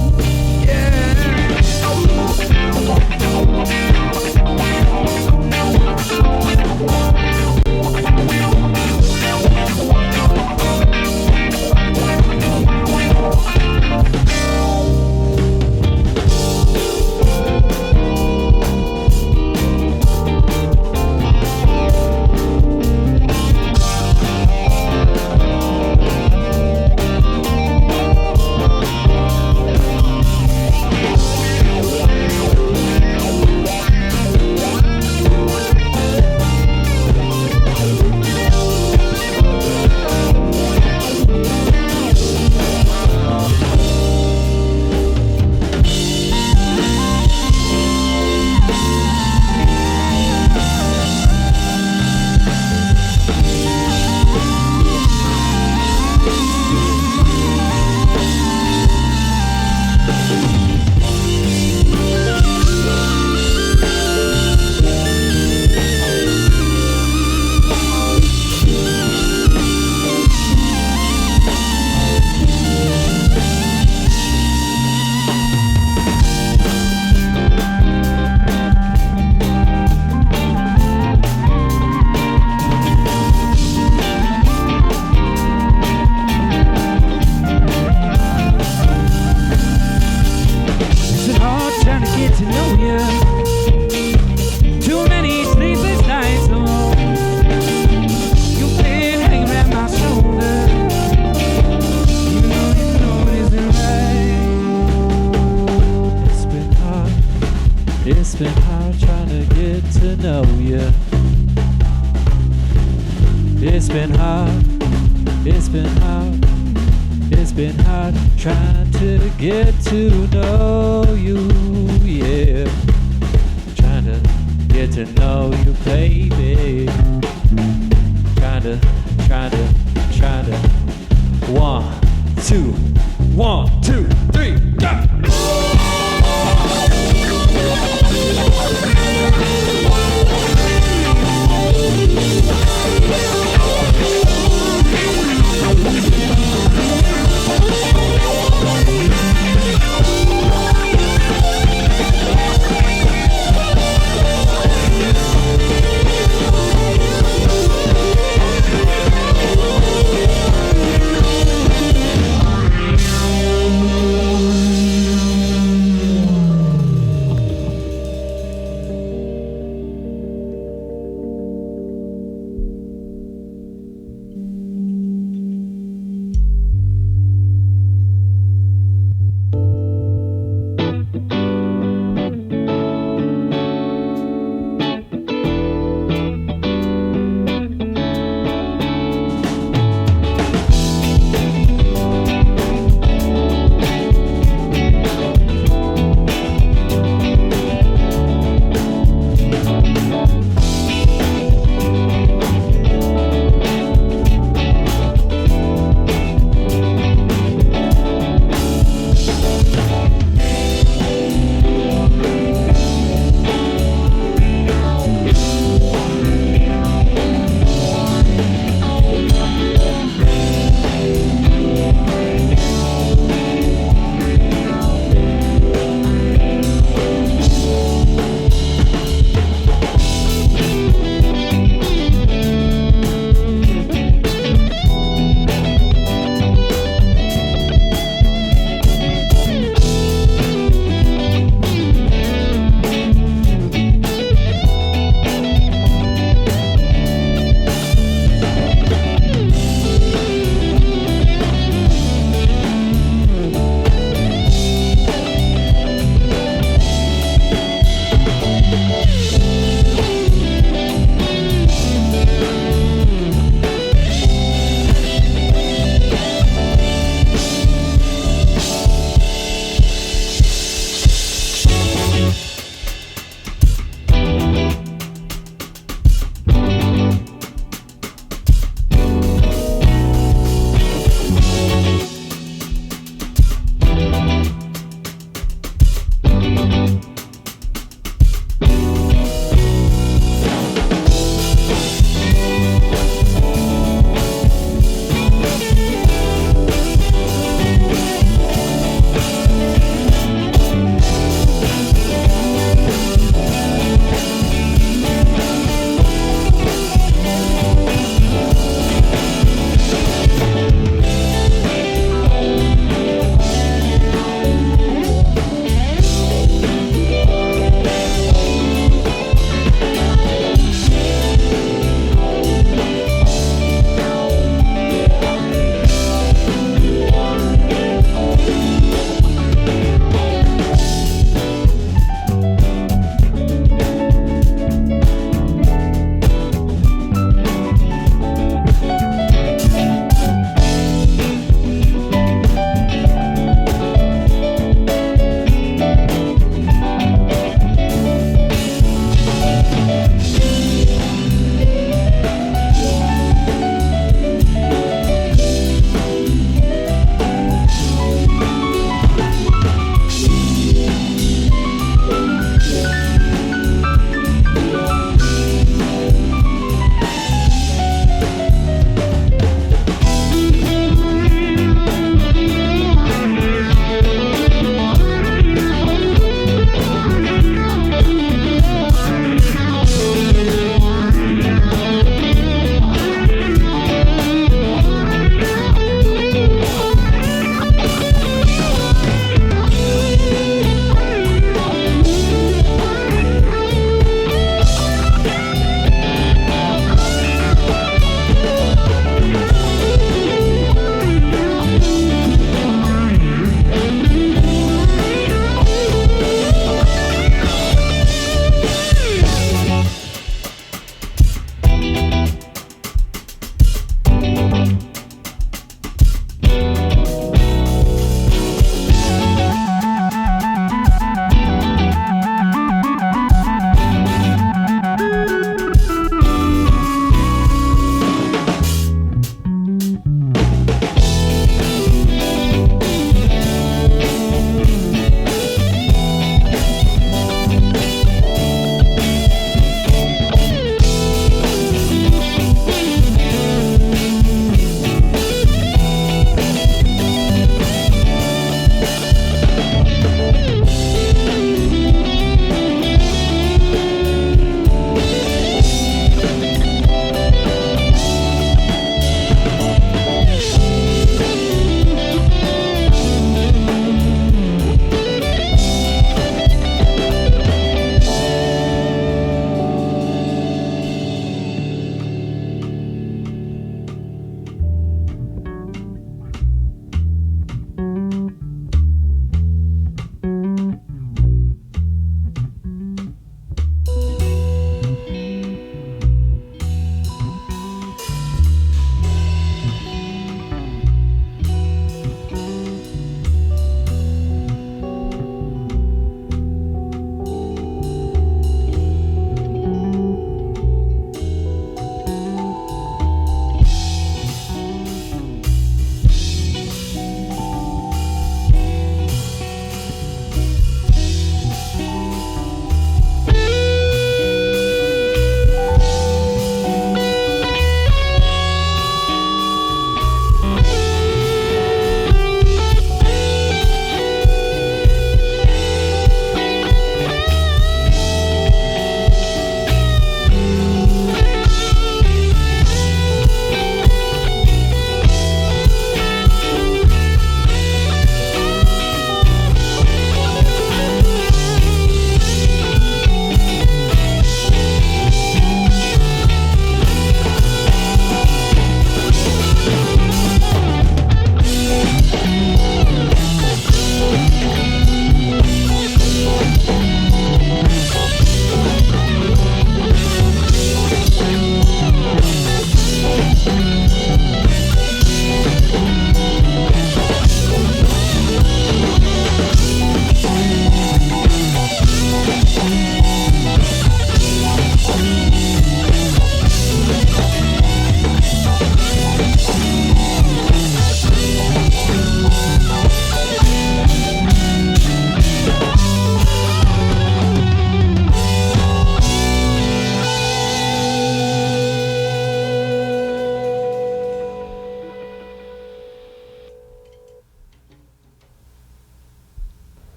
It's been hard trying to get to know you. It's been hard, it's been hard, it's been hard trying to get to know you, yeah. Trying to get to know you, baby. Trying to. 1, 2, 1, 2, 3, go!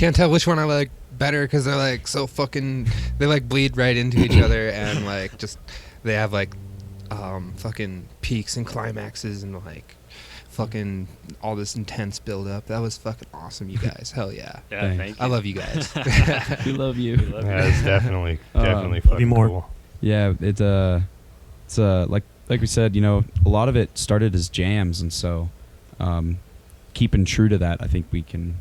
can't tell which one I like better because they're like so fucking. They like bleed right into each other and like just they have like fucking peaks and climaxes and like fucking all this intense build up. That was fucking awesome, you guys. Hell yeah. Yeah, Thanks. thank you. I love you guys. We love you. We love Yeah, you. it's definitely Love fucking you more. cool. Yeah, it's like we said, you know, a lot of it started as jams, and so keeping true to that, I think we can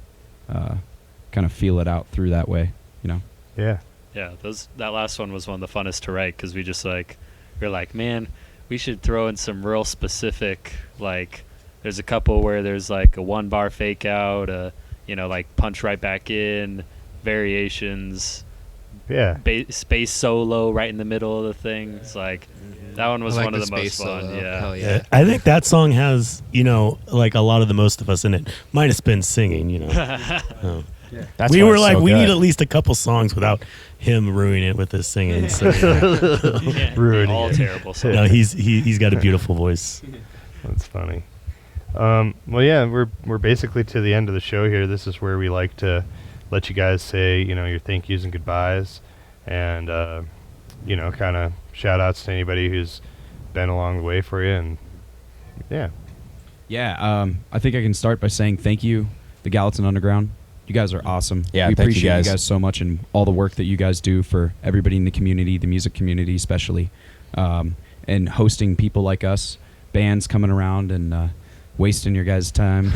kind of feel it out through that way, you know. Yeah. Yeah, that last one was one of the funnest to write because we're like, man, we should throw in some real specific, like, there's a couple where there's like a 1 bar fake out, like punch right back in, variations, Yeah. space solo right in the middle of the thing. It's like that one was I like one of the space most fun. solo. Yeah. Hell yeah. I think that song has, like a lot of the most of us in it. Minus Ben singing, Oh. That's We why were it's like, so we need good. at least a couple songs without him ruining it with his singing. So, Yeah, Ruining all it. terrible. So no, he's got a beautiful voice. That's funny. Well, yeah, we're basically to the end of the show here. This is where we like to let you guys say, your thank yous and goodbyes, and kind of shout outs to anybody who's been along the way for you. And Yeah, I think I can start by saying thank you, the Gallatin Underground. You guys are awesome. Yeah, we thank you appreciate guys. so much and all the work that you guys do for everybody in the community, the music community especially, and hosting people like us, bands coming around and wasting your guys' time.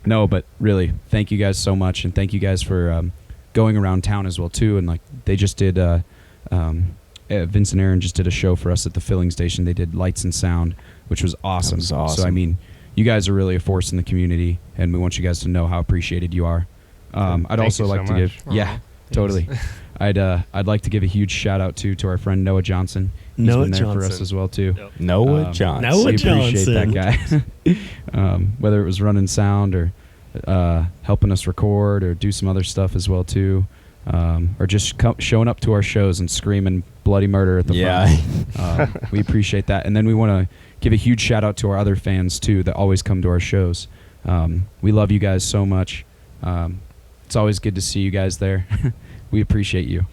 No, but really, thank you guys so much, and thank you guys for going around town as well too. And like they just did, Vince and Aaron just did a show for us at the filling station. They did lights and sound, which was awesome. was awesome. So I mean, you guys are really a force in the community, and we want you guys to know how appreciated you are. I'd Thank also you like so to much. give, yeah, totally. I'd like to give a huge shout out to our friend Noah Johnson. He's Noah been there for us Johnson. as well too. Yep. Noah Johnson. Noah We appreciate Johnson. that guy. Whether it was running sound or helping us record or do some other stuff as well too, or just showing up to our shows and screaming bloody murder at the front. We appreciate that, and then we want to give a huge shout out to our other fans too that always come to our shows. We love you guys so much. It's always good to see you guys there. We appreciate you.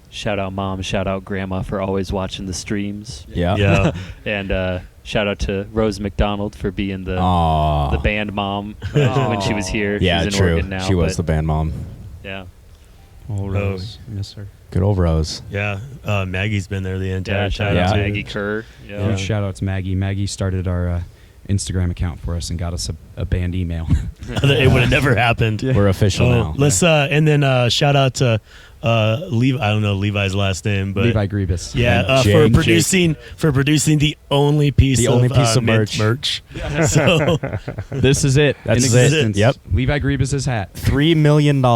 shout out mom, shout out grandma for always watching the streams. Yeah. And shout out to Rose McDonald for being the Aw. band mom when she was here. Yeah, She's in true. Oregon now. She was but the band mom. Yeah. Oh, Rose. miss her. Good old Rose. Yeah. Maggie's been there the entire Yeah, shout time. out to Yeah. Maggie Kerr. Yeah. Huge shout out to Maggie. Maggie started our Instagram account for us and got us a band email. It would have never happened. We're official now. Let's and then shout out to Levi. I don't know Levi's last name, but Levi Griebus. yeah, Jake. for producing the only piece The of only piece of mint merch. So This is it. That's in it. existence. Yep. Levi Griebus's hat. $3 million for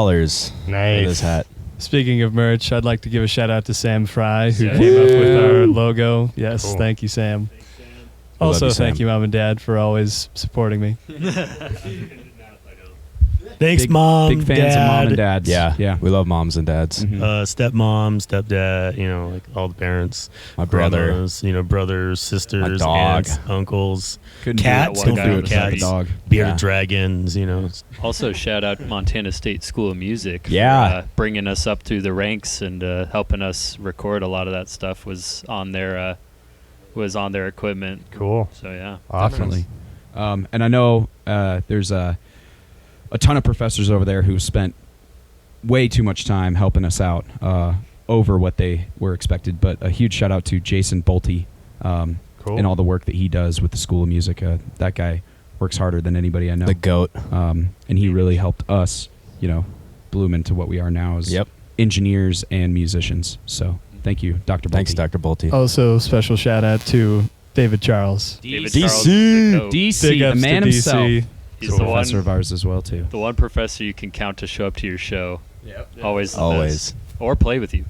Nice. this hat. Speaking of merch, I'd like to give a shout out to Sam Fry, who Yeah. came up with our logo. Yes, Cool. thank you, Sam. We love Also, you, thank Sam. you, Mom and Dad, for always supporting me. thanks, Big- mom, Big fans dad, of mom and dads. Yeah. Yeah. We love moms and dads. Mhm. Stepmom, stepdad. Like all the parents, My brother. grandmas, brothers, sisters, My dog. aunts, uncles, Couldn't do cats. that one Don't guy forget with without the cats. dog. Bearded Yeah. dragons. Also, shout out Montana State School of Music. Yeah. For, bringing us up through the ranks and helping us record a lot of that stuff was on their equipment. Cool. So yeah. Awesome. Definitely. And I know there's a ton of professors over there who spent way too much time helping us out over what they were expected. But a huge shout out to Jason Bolte Cool. and all the work that he does with the School of Music. That guy works harder than anybody I know. The GOAT. And he really helped us, bloom into what we are now as Yep. engineers and musicians. So thank you, Dr. Bolte. Thanks, Dr. Bolte. Also, special shout out to David Charles. David DC. Charles is the goat. DC, Big the ups man to himself. DC. He's He's the a professor one, of ours as well too. the one professor you can count to show up to your show. Always. the Always. best. Or play with you.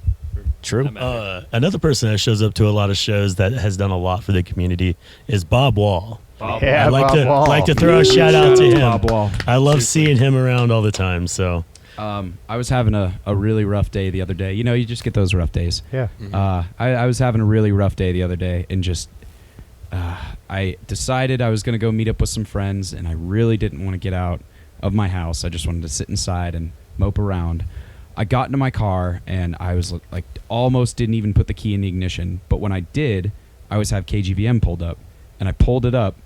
True. That matter. Another person that shows up to a lot of shows that has done a lot for the community is Bob Wall. Yeah, I'd Bob Wall. like to throw a shout out to him. Bob Wall. I love seeing him around all the time. So I was having a really rough day the other day. You just get those rough days. Yeah. I was having a really rough day the other day, and just I decided I was going to go meet up with some friends, and I really didn't want to get out. of my house. I just wanted to sit inside and mope around. I got into my car and I was like almost didn't even put the key in the ignition. But when I did, I always have KGVM pulled up, and I pulled it up,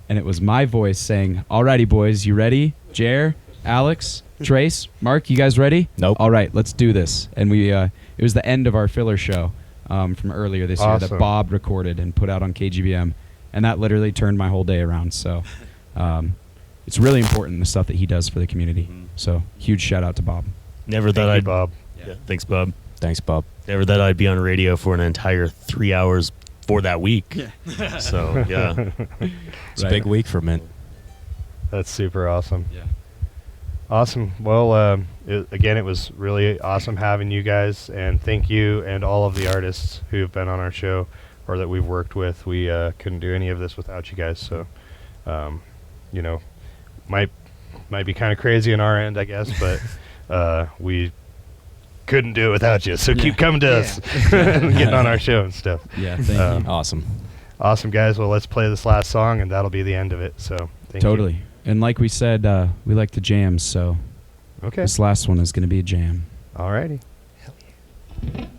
and it was my voice saying, "Alrighty, boys, you ready? Jer, Alex, Trace, Mark, you guys ready? Nope. All right, let's do this." And we it was the end of our filler show from earlier this year that Awesome. Bob recorded and put out on KGVM, and that literally turned my whole day around. So it's really important, the stuff that he does for the community. So huge shout out to Bob. Never thought Thank you, I'd. Bob. Yeah, thanks, Bob. Thanks, Bob. Never thought I'd be on radio for an entire 3 hours for that week. Yeah. So yeah, It's a big week for Mint. That's super awesome. Yeah. Awesome. Well, again, it was really awesome having you guys, and thank you and all of the artists who have been on our show or that we've worked with. We couldn't do any of this without you guys. So, you know, might be kind of crazy on our end, I guess, but we couldn't do it without you. So keep coming to us and getting on our show and stuff. Yeah, thank you. Awesome. Awesome, guys. Well, let's play this last song, and that'll be the end of it. So thank Totally. you. And like we said, we like to jam, so Okay. this last one is going to be a jam. Alrighty. Thank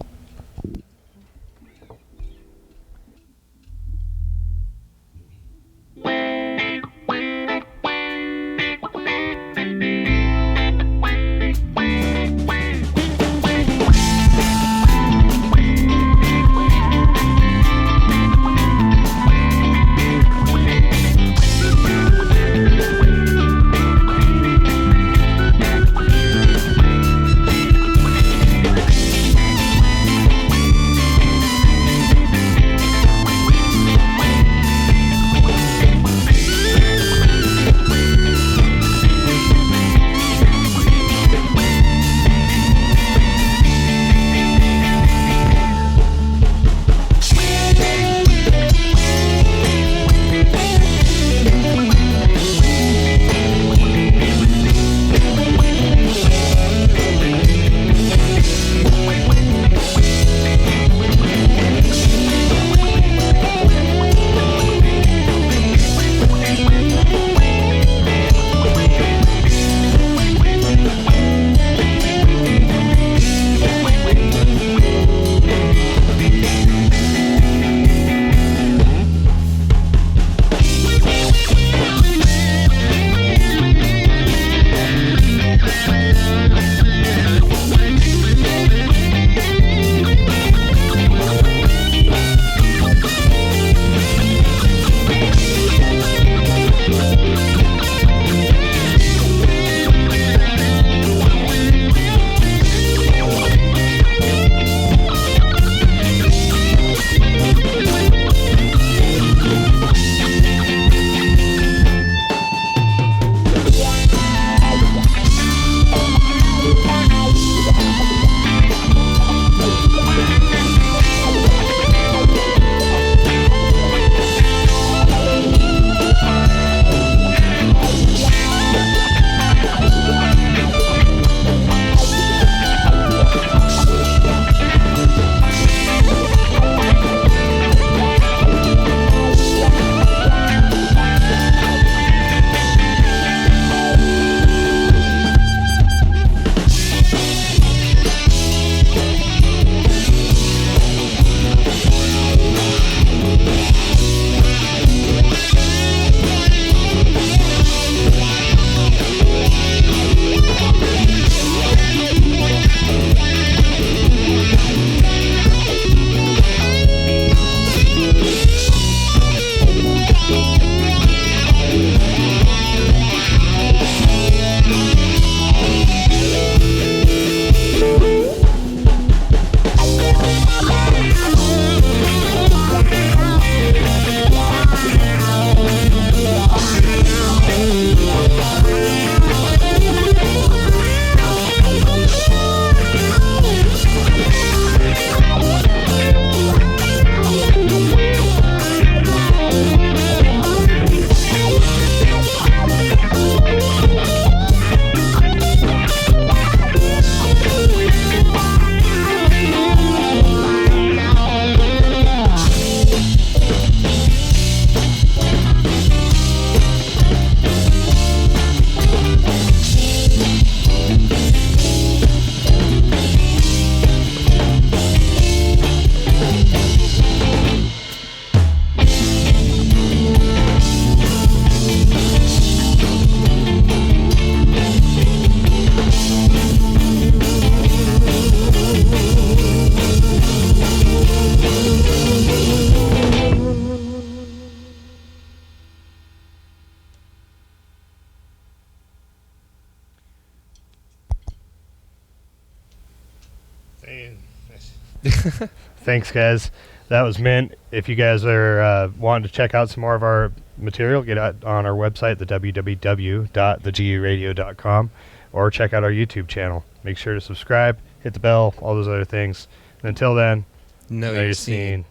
Thanks, guys. That was Mint. If you guys are wanting to check out some more of our material, get out on our website, the www.theguradio.com, or check out our YouTube channel. Make sure to subscribe, hit the bell, all those other things. And until then, No, know you're your seen. scene.